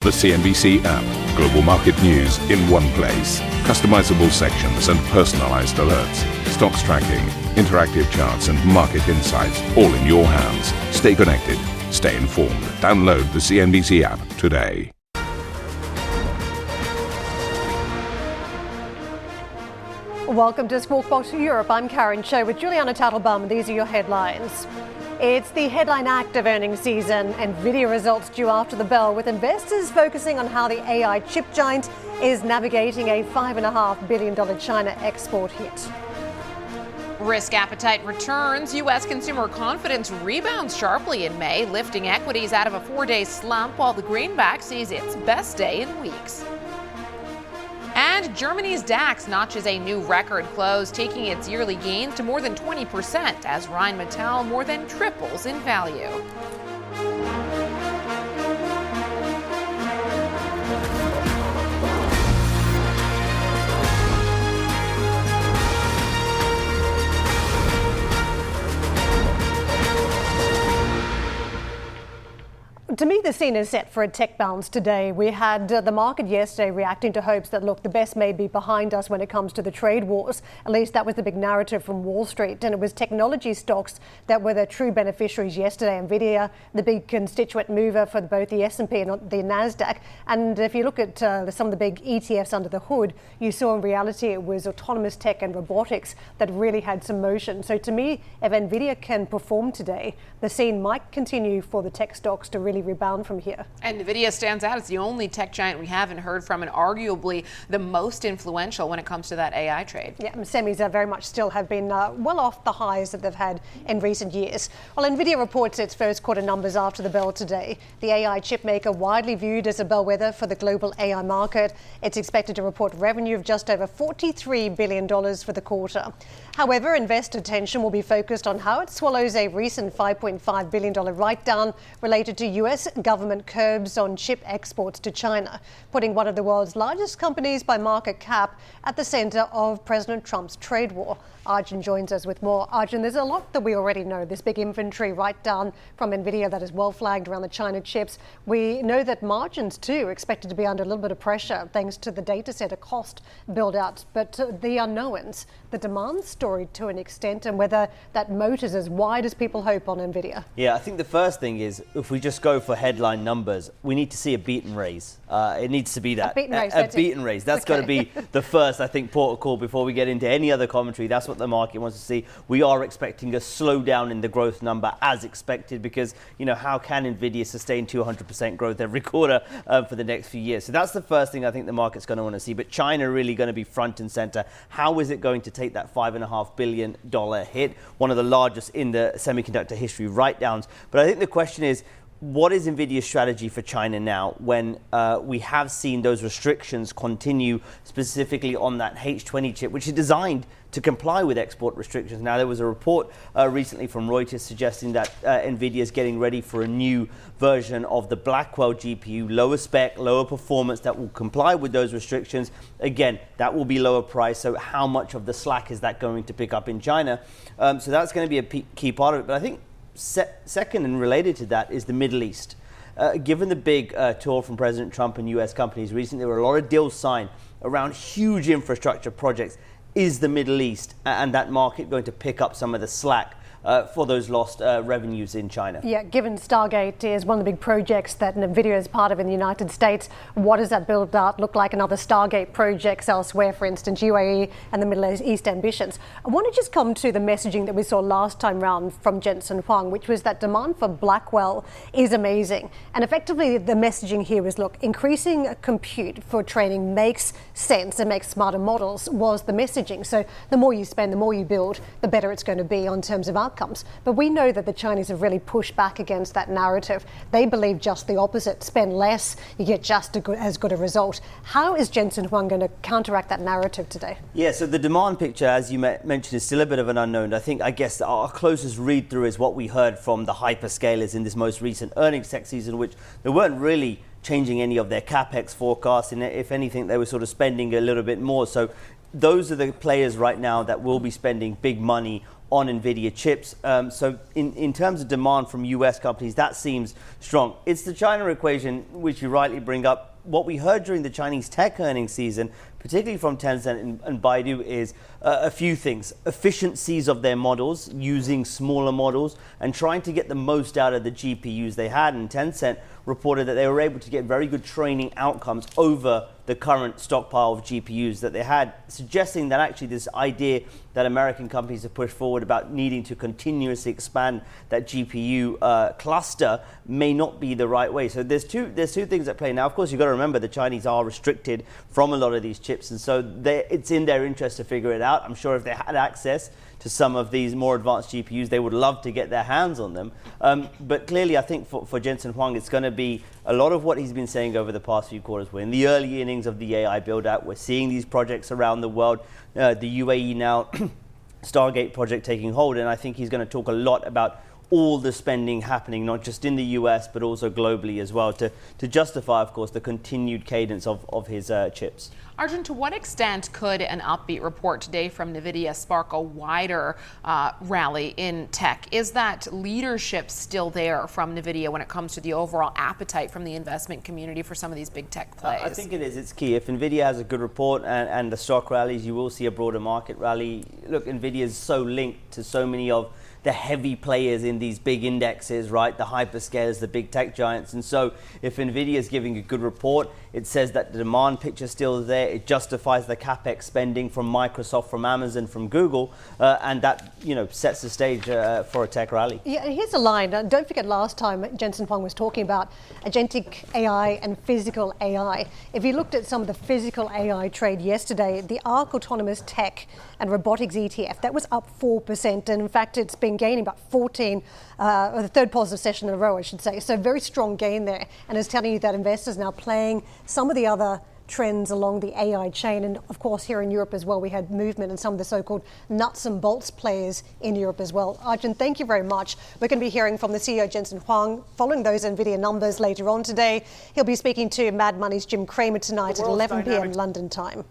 The CNBC app. Global market news in one place. Customizable sections and personalized alerts. Stocks tracking, interactive charts and market insights all in your hands. Stay connected. Stay informed. Download the CNBC app today. Welcome to Squawk Box Europe. I'm Karen Cho with Juliana Tattlebaum. These are your headlines. It's the headline act of earnings season. Nvidia results due after the bell, with investors focusing on how the AI chip giant is navigating a $5.5 billion China export hit. Risk appetite returns. U.S. consumer confidence rebounds sharply in May, lifting equities out of a 4-day slump, while the greenback sees its best day in weeks. And Germany's DAX notches a new record close, taking its yearly gains to more than 20% as Rheinmetall more than triples in value. To me, the scene is set for a tech bounce today. We had the market yesterday reacting to hopes that, look, the best may be behind us when it comes to the trade wars. At least that was the big narrative from Wall Street. And it was technology stocks that were the true beneficiaries yesterday. Nvidia, the big constituent mover for both the S&P and the NASDAQ. And if you look at some of the big ETFs under the hood, you saw in reality it was autonomous tech and robotics that really had some motion. So to me, if Nvidia can perform today, the scene might continue for the tech stocks to really rebound from here. And Nvidia stands out. It's the only tech giant we haven't heard from, and arguably the most influential when it comes to that AI trade. Yeah, semis are very much still have been well off the highs that they've had in recent years. Well, Nvidia reports its first quarter numbers after the bell today. The AI chip maker, widely viewed as a bellwether for the global AI market, it's expected to report revenue of just over $43 billion for the quarter. However, investor attention will be focused on how it swallows a recent $5.5 billion write-down related to U.S. government curbs on chip exports to China, putting one of the world's largest companies by market cap at the center of President Trump's trade war. Arjun joins us with more. Arjun, there's a lot that we already know. This big inventory write-down from Nvidia that is well flagged around the China chips. We know that margins, too, are expected to be under a little bit of pressure thanks to the data center cost build-out. But the unknowns, the demand story to an extent, and whether that moat is as wide as people hope on Nvidia. Yeah, I think the first thing is, if we just go for headline numbers, we need to see a beat and raise. It needs to be that. A beat and raise. That's got to be the first, I think, port of call before we get into any other commentary. That's what the market wants to see. We are expecting a slowdown in the growth number as expected, because, you know, how can Nvidia sustain 200% growth every quarter for the next few years? So that's the first thing I think the market's going to want to see. But China really going to be front and center. How is it going to take that $5.5 billion hit? One of the largest in the semiconductor history write-downs. But I think the question is, what is Nvidia's strategy for China now when we have seen those restrictions continue, specifically on that H20 chip, which is designed to comply with export restrictions? Now, there was a report recently from Reuters suggesting that Nvidia is getting ready for a new version of the Blackwell GPU, lower spec, lower performance, that will comply with those restrictions. Again, that will be lower price. So how much of the slack is that going to pick up in China? So that's going to be a key part of it. But I think second and related to that is the Middle East. Given the big tour from President Trump and U.S. companies recently, there were a lot of deals signed around huge infrastructure projects. Is the Middle East and that market going to pick up some of the slack for those lost revenues in China? Yeah, given Stargate is one of the big projects that Nvidia is part of in the United States, what does that build out look like in other Stargate projects elsewhere, for instance, UAE and the Middle East ambitions? I want to just come to the messaging that we saw last time round from Jensen Huang, which was that demand for Blackwell is amazing. And effectively, the messaging here was, look, increasing compute for training makes sense and makes smarter models was the messaging. So the more you spend, the more you build, the better it's going to be in terms of outcomes. But we know that the Chinese have really pushed back against that narrative. They believe just the opposite. Spend less, you get just as good a result. How is Jensen Huang going to counteract that narrative today? Yeah, so the demand picture, as you mentioned, is still a bit of an unknown. I guess our closest read through is what we heard from the hyperscalers in this most recent earnings tech season, which they weren't really changing any of their capex forecasts, and if anything, they were sort of spending a little bit more. So those are the players right now that will be spending big money on Nvidia chips. So in terms of demand from US companies, that seems strong. It's the China equation, which you rightly bring up. What we heard during the Chinese tech earnings season, particularly from Tencent and Baidu, is a few things. Efficiencies of their models, using smaller models, and trying to get the most out of the GPUs they had. And Tencent reported that they were able to get very good training outcomes over the current stockpile of GPUs that they had, suggesting that actually this idea that American companies have pushed forward about needing to continuously expand that GPU cluster may not be the right way. So there's two things at play. Now, of course, you've got to remember the Chinese are restricted from a lot of these chips, and so it's in their interest to figure it out. I'm sure if they had access to some of these more advanced GPUs, they would love to get their hands on them. But clearly, I think for Jensen Huang, it's going to be a lot of what he's been saying over the past few quarters. We're in the early innings of the AI build-out. We're seeing these projects around the world. The UAE now, Stargate project taking hold, and I think he's going to talk a lot about all the spending happening, not just in the US, but also globally as well, to justify, of course, the continued cadence of his chips. Arjun, to what extent could an upbeat report today from Nvidia spark a wider rally in tech? Is that leadership still there from Nvidia when it comes to the overall appetite from the investment community for some of these big tech plays? I think it is. It's key. If Nvidia has a good report and the stock rallies, you will see a broader market rally. Look, Nvidia is so linked to so many of the heavy players in these big indexes, right? The hyperscalers, the big tech giants. And so if Nvidia is giving a good report, it says that the demand picture still is there. It justifies the capex spending from Microsoft, from Amazon, from Google, and that sets the stage for a tech rally. Yeah, here's a line. Don't forget last time Jensen Huang was talking about agentic AI and physical AI. If you looked at some of the physical AI trade yesterday, the ARC Autonomous Tech and Robotics ETF, that was up 4%. And in fact, it's been gaining about 14, or the third positive session in a row, I should say. So very strong gain there. And it's telling you that investors now playing some of the other trends along the AI chain. And of course, here in Europe as well, we had movement in some of the so-called nuts and bolts players in Europe as well. Arjun, thank you very much. We're going to be hearing from the CEO, Jensen Huang, following those Nvidia numbers later on today. He'll be speaking to Mad Money's Jim Cramer tonight at 11 p.m. London time.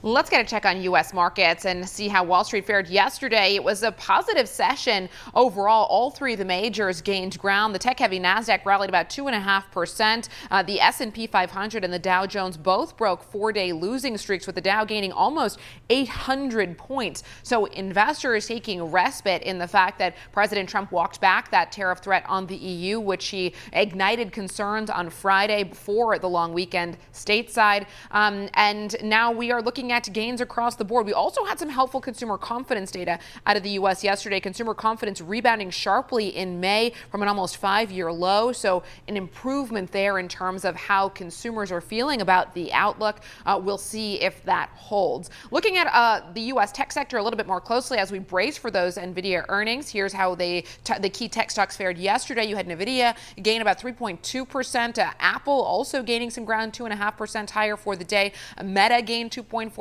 Let's get a check on U.S. markets and see how Wall Street fared yesterday. It was a positive session overall. All three of the majors gained ground. The tech-heavy NASDAQ rallied about 2.5%. The S&P 500 and the Dow Jones both broke four-day losing streaks, with the Dow gaining almost 800 points. So investors taking respite in the fact that President Trump walked back that tariff threat on the EU, which he ignited concerns on Friday before the long weekend stateside. And now we are looking at gains across the board. We also had some helpful consumer confidence data out of the U.S. yesterday. Consumer confidence rebounding sharply in May from an almost 5-year low. So an improvement there in terms of how consumers are feeling about the outlook. We'll see if that holds. Looking at the U.S. tech sector a little bit more closely as we brace for those Nvidia earnings. Here's how the key tech stocks fared yesterday. You had Nvidia gain about 3.2%. Apple also gaining some ground, 2.5% higher for the day. Meta gained 2.4%,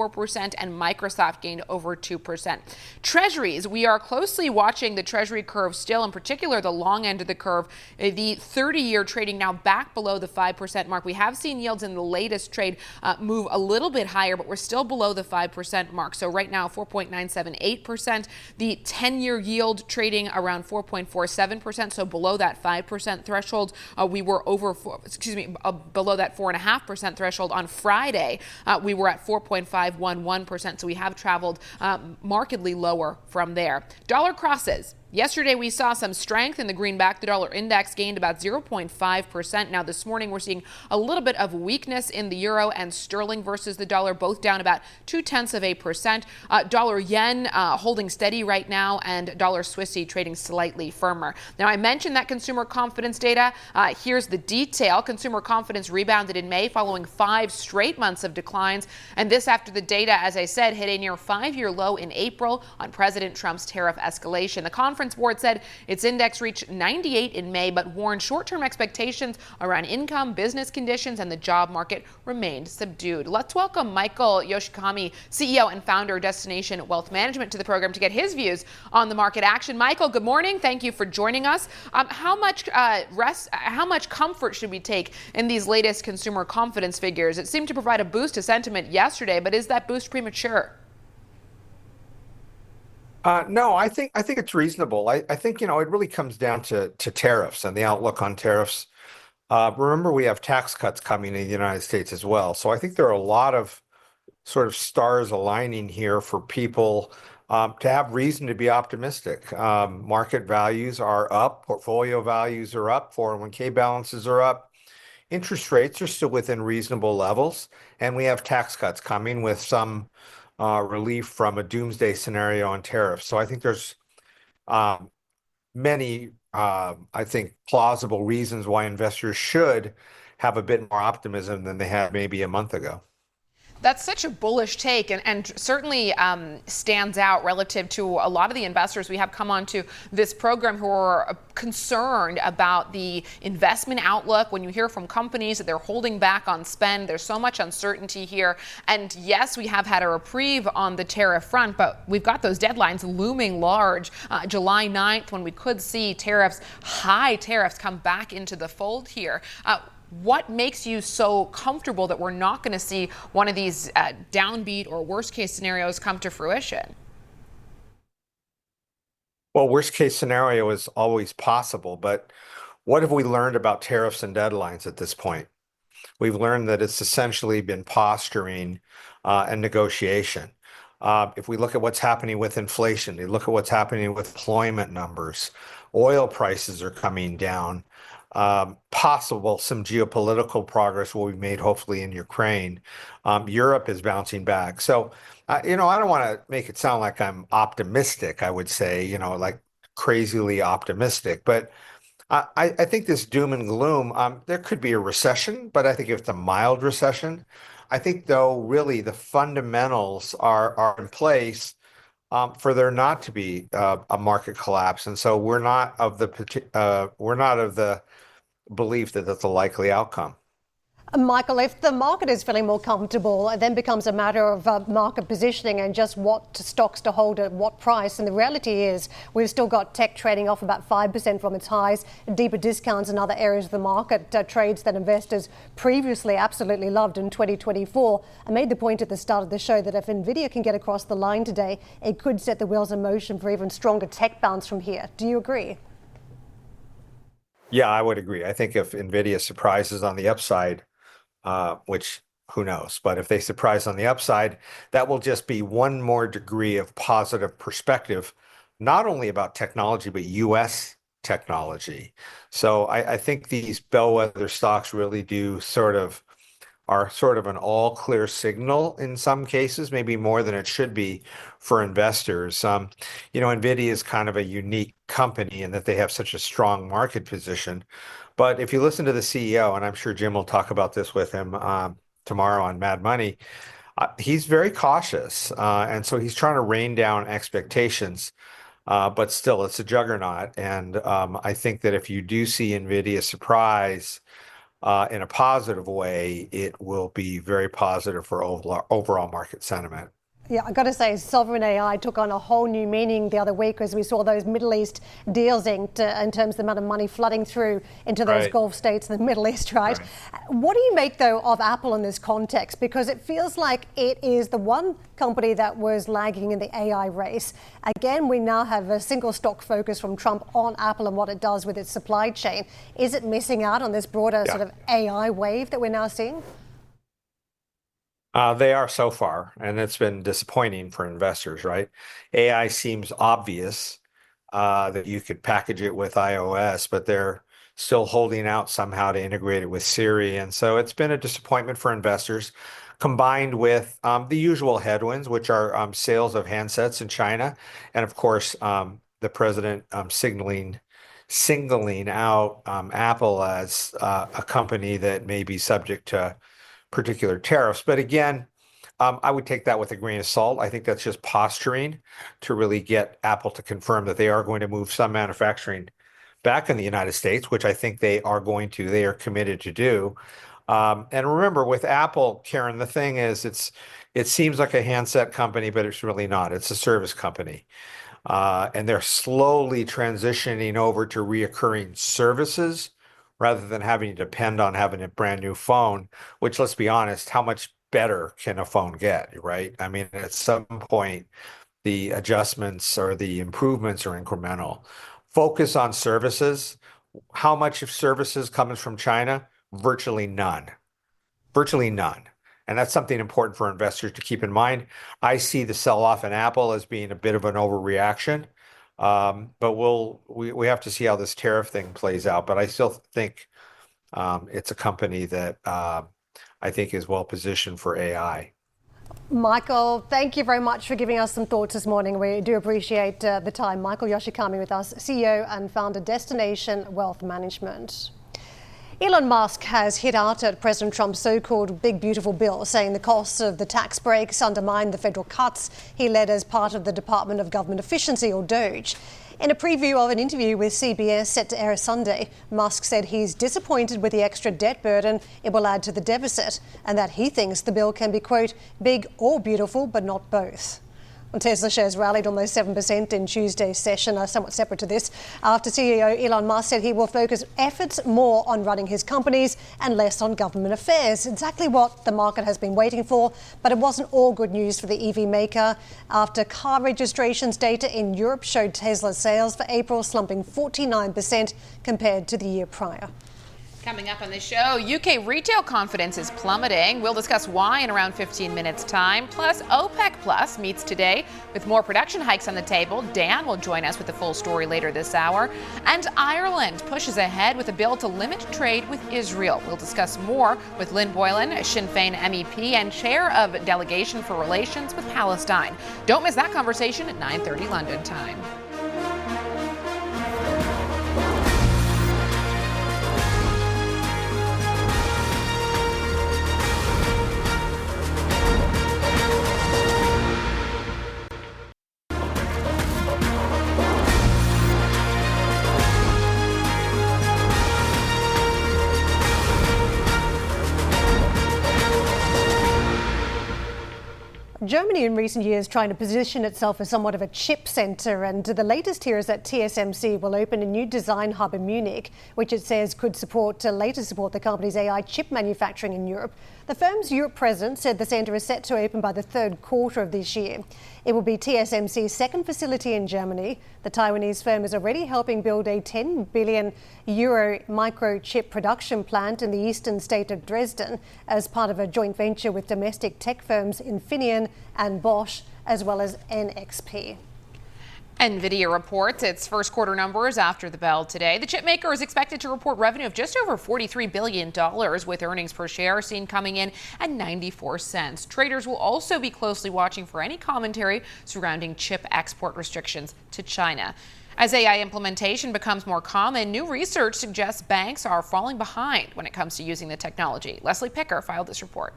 and Microsoft gained over 2%. Treasuries, we are closely watching the Treasury curve still, in particular the long end of the curve. The 30-year trading now back below the 5% mark. We have seen yields in the latest trade move a little bit higher, but we're still below the 5% mark. So right now, 4.978%. The 10-year yield trading around 4.47%, so below that 5% threshold. We were below that 4.5% threshold on Friday. We were at 4.511%, so we have traveled markedly lower from there. Dollar crosses. Yesterday, we saw some strength in the greenback. The dollar index gained about 0.5%. Now, this morning, we're seeing a little bit of weakness in the euro and sterling versus the dollar, both down about 0.2%. Dollar yen holding steady right now, and dollar Swissy trading slightly firmer. Now, I mentioned that consumer confidence data. Here's the detail. Consumer confidence rebounded in May following 5 straight months of declines. And this after the data, as I said, hit a near 5-year low in April on President Trump's tariff escalation. The conference board said its index reached 98 in May, but warned short-term expectations around income, business conditions, and the job market remained subdued. Let's welcome Michael Yoshikami, CEO and founder of Destination Wealth Management, to the program to get his views on the market action. Michael, good morning. Thank you for joining us. How much comfort should we take in these latest consumer confidence figures? It seemed to provide a boost to sentiment yesterday, but is that boost premature? No, I think it's reasonable. I think it really comes down to tariffs and the outlook on tariffs. Remember, we have tax cuts coming in the United States as well. So I think there are a lot of sort of stars aligning here for people to have reason to be optimistic. Market values are up, portfolio values are up, 401k balances are up, interest rates are still within reasonable levels, and we have tax cuts coming with some relief from a doomsday scenario on tariffs. So I think there's um, many, I think, plausible reasons why investors should have a bit more optimism than they had maybe a month ago. That's such a bullish take, and certainly stands out relative to a lot of the investors we have come onto this program who are concerned about the investment outlook. When you hear from companies that they're holding back on spend, there's so much uncertainty here. And yes, we have had a reprieve on the tariff front, but we've got those deadlines looming large. July 9th, when we could see high tariffs come back into the fold here. What makes you so comfortable that we're not going to see one of these downbeat or worst case scenarios come to fruition? Well, worst case scenario is always possible, but what have we learned about tariffs and deadlines at this point? We've learned that it's essentially been posturing and negotiation. If we look at what's happening with inflation, you look at what's happening with employment numbers, oil prices are coming down. Possible some geopolitical progress will be made, hopefully, in Ukraine. Europe is bouncing back. So, I don't want to make it sound like I'm optimistic, I would say, like crazily optimistic, but I think this doom and gloom, there could be a recession, but I think if it's a mild recession, I think though really the fundamentals are in place for there not to be a market collapse, and so we're not of the belief that that's a likely outcome. Michael, if the market is feeling more comfortable, it then becomes a matter of market positioning and just what stocks to hold at what price. And the reality is we've still got tech trading off about 5% from its highs, deeper discounts in other areas of the market, trades that investors previously absolutely loved in 2024. I made the point at the start of the show that if Nvidia can get across the line today, it could set the wheels in motion for even stronger tech bounce from here. Do you agree? Yeah, I would agree. I think if Nvidia surprises on the upside, which who knows? But if they surprise on the upside, that will just be one more degree of positive perspective, not only about technology, but U.S. technology. So I think these bellwether stocks really do are sort of an all clear signal in some cases, maybe more than it should be for investors. Nvidia is kind of a unique company in that they have such a strong market position. But if you listen to the CEO, and I'm sure Jim will talk about this with him tomorrow on Mad Money, he's very cautious. And so he's trying to rein down expectations. But still, it's a juggernaut. And I think that if you do see Nvidia surprise, in a positive way, it will be very positive for overall market sentiment. Yeah, I got to say, sovereign AI took on a whole new meaning the other week as we saw those Middle East deals inked in terms of the amount of money flooding through into those Right. Gulf states in the Middle East, right? What do you make, though, of Apple in this context? Because it feels like it is the one company that was lagging in the AI race. Again, we now have a single stock focus from Trump on Apple and what it does with its supply chain. Is it missing out on this broader Yeah. sort of AI wave that we're now seeing? They are so far, and it's been disappointing for investors, right? AI seems obvious that you could package it with iOS, but they're still holding out somehow to integrate it with Siri. And so it's been a disappointment for investors, combined with the usual headwinds, which are sales of handsets in China. And of course, the president singling out Apple as a company that may be subject to particular tariffs. But again, I would take that with a grain of salt. I think that's just posturing to really get Apple to confirm that they are going to move some manufacturing back in the United States, which I think they are going to. They are committed to do. And remember, with Apple, Karen, the thing is, it seems like a handset company, but it's really not. It's a service company. And they're slowly transitioning over to reoccurring services rather than having to depend on having a brand new phone, which, let's be honest, how much better can a phone get, right? I mean, at some point, the adjustments or the improvements are incremental. Focus on services. How much of services comes from China? Virtually none. Virtually none. And that's something important for investors to keep in mind. I see the sell-off in Apple as being a bit of an overreaction. But we have to see how this tariff thing plays out. But I still think it's a company that I think is well positioned for AI. Michael, thank you very much for giving us some thoughts this morning. We do appreciate the time. Michael Yoshikami with us, CEO and founder, Destination Wealth Management. Elon Musk has hit out at President Trump's so-called Big Beautiful Bill, saying the costs of the tax breaks undermine the federal cuts he led as part of the Department of Government Efficiency, or DOGE. In a preview of an interview with CBS set to air Sunday, Musk said he's disappointed with the extra debt burden it will add to the deficit, and that he thinks the bill can be, quote, big or beautiful, but not both. Tesla shares rallied almost 7% in Tuesday's session, somewhat separate to this, after CEO Elon Musk said he will focus efforts more on running his companies and less on government affairs. Exactly what the market has been waiting for, but it wasn't all good news for the EV maker after car registrations data in Europe showed Tesla's sales for April slumping 49% compared to the year prior. Coming up on the show, UK retail confidence is plummeting. We'll discuss why in around 15 minutes' time. Plus, OPEC Plus meets today with more production hikes on the table. Dan will join us with the full story later this hour. And Ireland pushes ahead with a bill to limit trade with Israel. We'll discuss more with Lynn Boylan, Sinn Féin MEP and chair of Delegation for Relations with Palestine. Don't miss that conversation at 9:30 London time. Germany in recent years trying to position itself as somewhat of a chip centre, and the latest here is that TSMC will open a new design hub in Munich, which it says could later support the company's AI chip manufacturing in Europe. The firm's Europe president said the centre is set to open by the third quarter of this year. It will be TSMC's second facility in Germany. The Taiwanese firm is already helping build a 10 billion euro microchip production plant in the eastern state of Dresden as part of a joint venture with domestic tech firms Infineon and Bosch, as well as NXP. Nvidia reports its first quarter numbers after the bell today. The chipmaker is expected to report revenue of just over $43 billion, with earnings per share seen coming in at 94 cents. Traders will also be closely watching for any commentary surrounding chip export restrictions to China. As AI implementation becomes more common, new research suggests banks are falling behind when it comes to using the technology. Leslie Picker filed this report.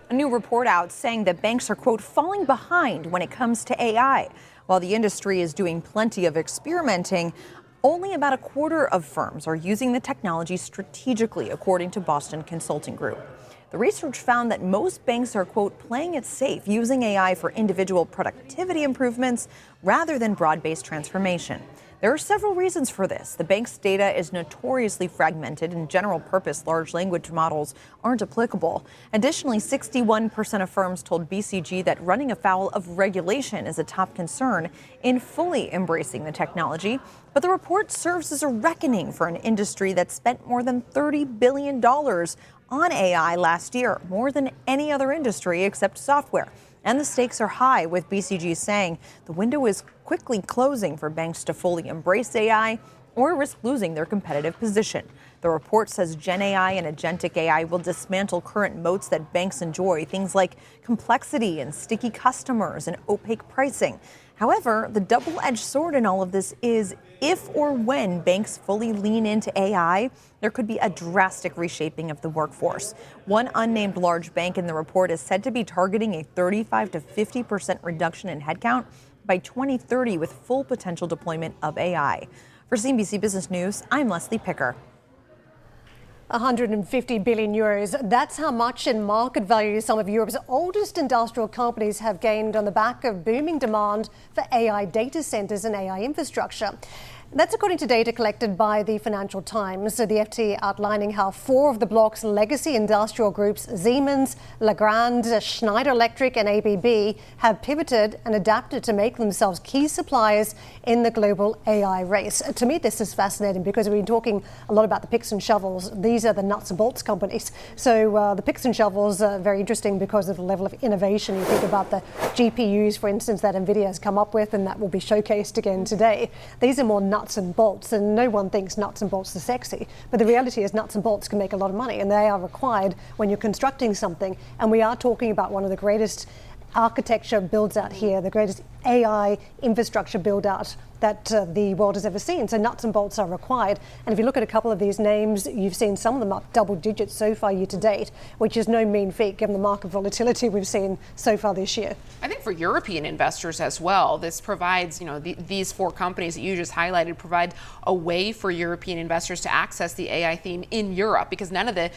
A new report out saying that banks are, quote, falling behind when it comes to AI. While the industry is doing plenty of experimenting, only about a quarter of firms are using the technology strategically, according to Boston Consulting Group. The research found that most banks are, quote, playing it safe, using AI for individual productivity improvements rather than broad-based transformation. There are several reasons for this. The bank's data is notoriously fragmented and general-purpose large language models aren't applicable. Additionally, 61% of firms told BCG that running afoul of regulation is a top concern in fully embracing the technology. But the report serves as a reckoning for an industry that spent more than $30 billion on AI last year, more than any other industry except software. And the stakes are high, with BCG saying the window is quickly closing for banks to fully embrace AI or risk losing their competitive position. The report says Gen AI and agentic AI will dismantle current moats that banks enjoy, things like complexity and sticky customers and opaque pricing. However, the double-edged sword in all of this is if or when banks fully lean into AI, there could be a drastic reshaping of the workforce. One unnamed large bank in the report is said to be targeting a 35 to 50% reduction in headcount by 2030 with full potential deployment of AI. For CNBC Business News, I'm Leslie Picker. 150 billion euros. That's how much in market value some of Europe's oldest industrial companies have gained on the back of booming demand for AI data centers and AI infrastructure. That's according to data collected by the Financial Times. So the FT outlining how 4 of the bloc's legacy industrial groups, Siemens, Legrand, Schneider Electric and ABB, have pivoted and adapted to make themselves key suppliers in the global AI race. To me, this is fascinating because we've been talking a lot about the picks and shovels. These are the nuts and bolts companies. So the picks and shovels are very interesting because of the level of innovation. You think about the GPUs, for instance, that Nvidia has come up with, and that will be showcased again today. These are more nuts and bolts, and no one thinks nuts and bolts are sexy. But the reality is nuts and bolts can make a lot of money, and they are required when you're constructing something. And we are talking about one of the greatest architecture builds out here, the greatest AI infrastructure build out that the world has ever seen. So nuts and bolts are required. And if you look at a couple of these names, you've seen some of them up double digits so far year to date, which is no mean feat given the market volatility we've seen so far this year. I think for European investors as well, this provides, these 4 companies that you just highlighted provide a way for European investors to access the AI theme in Europe, because none of the,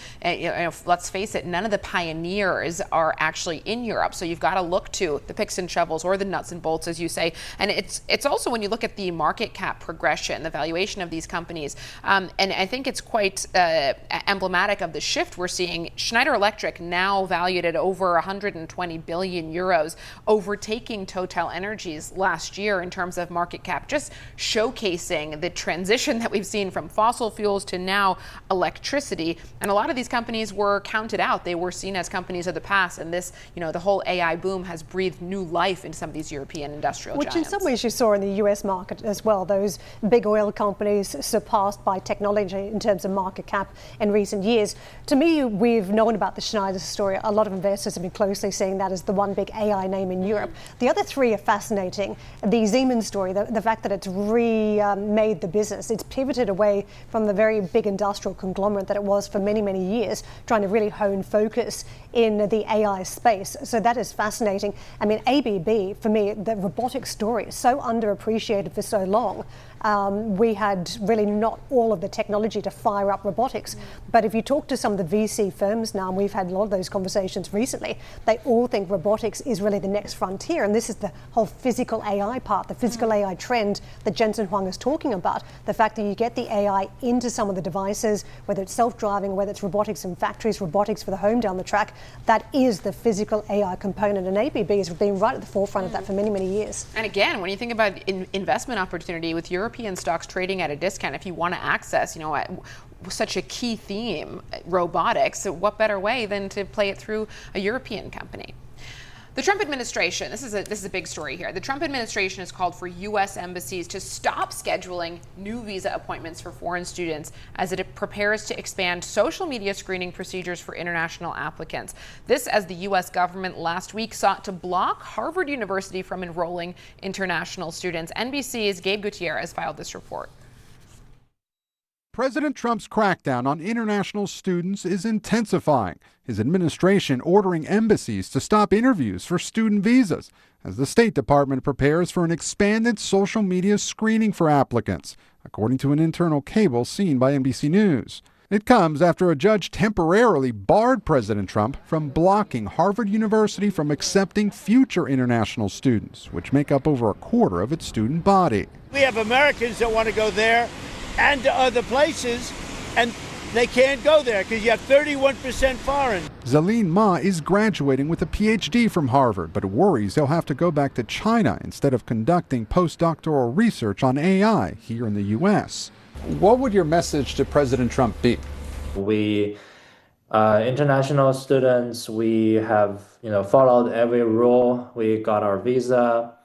let's face it, none of the pioneers are actually in Europe. So you've got to look to the picks and shovels or the nuts and bolts, as you say. And it's also when you look at the market cap progression, the valuation of these companies, and I think it's quite emblematic of the shift we're seeing. Schneider Electric now valued at over 120 billion euros, overtaking Total Energies last year in terms of market cap, just showcasing the transition that we've seen from fossil fuels to now electricity. And a lot of these companies were counted out. They were seen as companies of the past, and this, the whole AI boom has breathed new life into some of these European industrial giants. Which in some ways you saw in the US market as well. Those big oil companies surpassed by technology in terms of market cap in recent years. To me, we've known about the Schneider story. A lot of investors have been closely seeing that as the one big AI name in Europe. The other 3 are fascinating. The Siemens story, the fact that it's remade the business. It's pivoted away from the very big industrial conglomerate that it was for many, many years, trying to really hone focus in the AI space. So that is fascinating. I mean, ABB, for me, the robotics story is so underappreciated for so long. We had really not all of the technology to fire up robotics. But if you talk to some of the VC firms now, and we've had a lot of those conversations recently, they all think robotics is really the next frontier. And this is the whole physical AI part, the physical AI trend that Jensen Huang is talking about. The fact that you get the AI into some of the devices, whether it's self-driving, whether it's robotics in factories, robotics for the home down the track, that is the physical AI component. And ABB has been right at the forefront of that for many, many years. And again, when you think about investment opportunity with European stocks trading at a discount, if you want to access, such a key theme, robotics, what better way than to play it through a European company? The Trump administration, this is a big story here. The Trump administration has called for U.S. embassies to stop scheduling new visa appointments for foreign students as it prepares to expand social media screening procedures for international applicants. This as the U.S. government last week sought to block Harvard University from enrolling international students. NBC's Gabe Gutierrez filed this report. President Trump's crackdown on international students is intensifying, his administration ordering embassies to stop interviews for student visas as the State Department prepares for an expanded social media screening for applicants, according to an internal cable seen by NBC News. It comes after a judge temporarily barred President Trump from blocking Harvard University from accepting future international students, which make up over a quarter of its student body. We have Americans that want to go there and to other places, and they can't go there because you have 31% foreign. Zalin Ma is graduating with a PhD from Harvard, but worries he'll have to go back to China instead of conducting postdoctoral research on AI here in the U.S. What would your message to President Trump be? We international students, we have followed every rule. We got our visa.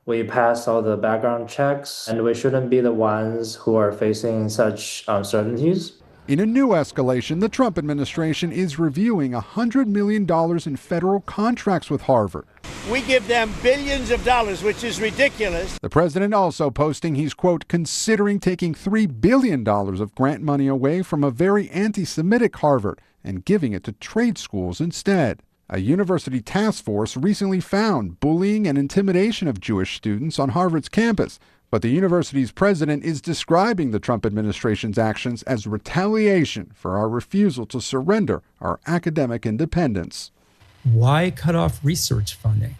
We passed all the background checks, and we shouldn't be the ones who are facing such uncertainties. In a new escalation, the Trump administration is reviewing $100 million in federal contracts with Harvard. We give them billions of dollars, which is ridiculous. The president also posting he's, quote, considering taking $3 billion of grant money away from a very anti-Semitic Harvard and giving it to trade schools instead. A university task force recently found bullying and intimidation of Jewish students on Harvard's campus, but the university's president is describing the Trump administration's actions as retaliation for our refusal to surrender our academic independence. Why cut off research funding?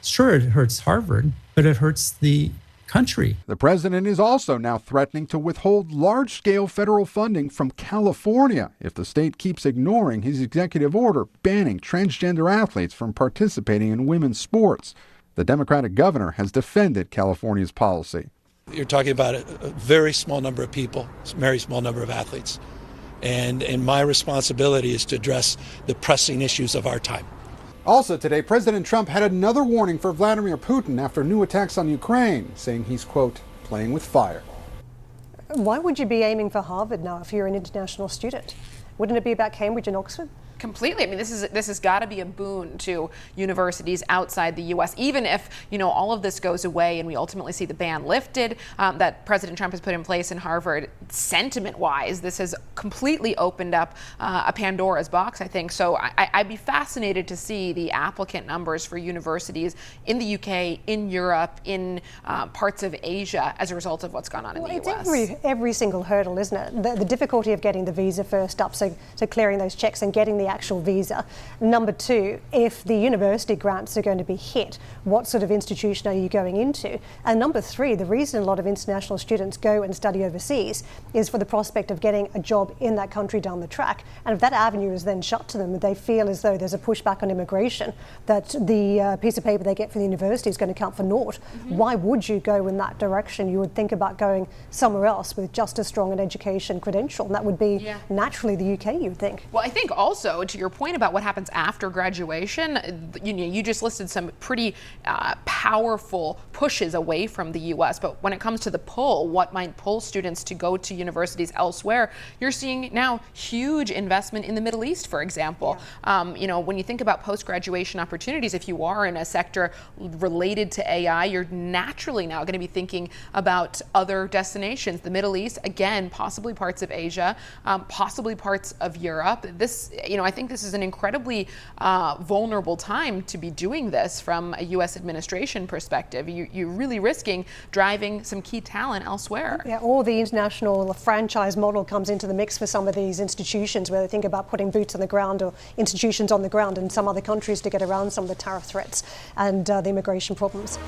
Sure, it hurts Harvard, but it hurts the country. The president is also now threatening to withhold large-scale federal funding from California if the state keeps ignoring his executive order banning transgender athletes from participating in women's sports. The Democratic governor has defended California's policy. You're talking about a very small number of people, a very small number of athletes. And my responsibility is to address the pressing issues of our time. Also today, President Trump had another warning for Vladimir Putin after new attacks on Ukraine, saying he's, quote, playing with fire. Why would you be aiming for Harvard now if you're an international student? Wouldn't it be about Cambridge and Oxford? Completely. I mean, this has got to be a boon to universities outside the U.S. Even if, all of this goes away and we ultimately see the ban lifted that President Trump has put in place in Harvard, sentiment-wise, this has completely opened up a Pandora's box, I think. So I'd be fascinated to see the applicant numbers for universities in the UK, in Europe, in parts of Asia as a result of what's gone on in the U.S. It's every single hurdle, isn't it? The difficulty of getting the visa first up, so clearing those checks and getting the actual visa. Number two, if the university grants are going to be hit, what sort of institution are you going into? And number three, the reason a lot of international students go and study overseas is for the prospect of getting a job in that country down the track. And if that avenue is then shut to them, they feel as though there's a pushback on immigration, that the piece of paper they get from the university is going to count for naught. Mm-hmm. Why would you go in that direction? You would think about going somewhere else with just as strong an education credential, and that would be naturally the UK, you'd think. Well, I think also, to your point about what happens after graduation, you just listed some pretty powerful pushes away from the U.S. But when it comes to the pull, what might pull students to go to universities elsewhere, you're seeing now huge investment in the Middle East, for example. Yeah. When you think about post-graduation opportunities, if you are in a sector related to AI, you're naturally now going to be thinking about other destinations. The Middle East, again, possibly parts of Asia, possibly parts of Europe. I think this is an incredibly vulnerable time to be doing this from a U.S. administration perspective. You're really risking driving some key talent elsewhere. Yeah, or the international franchise model comes into the mix for some of these institutions where they think about putting boots on the ground or institutions on the ground in some other countries to get around some of the tariff threats and the immigration problems.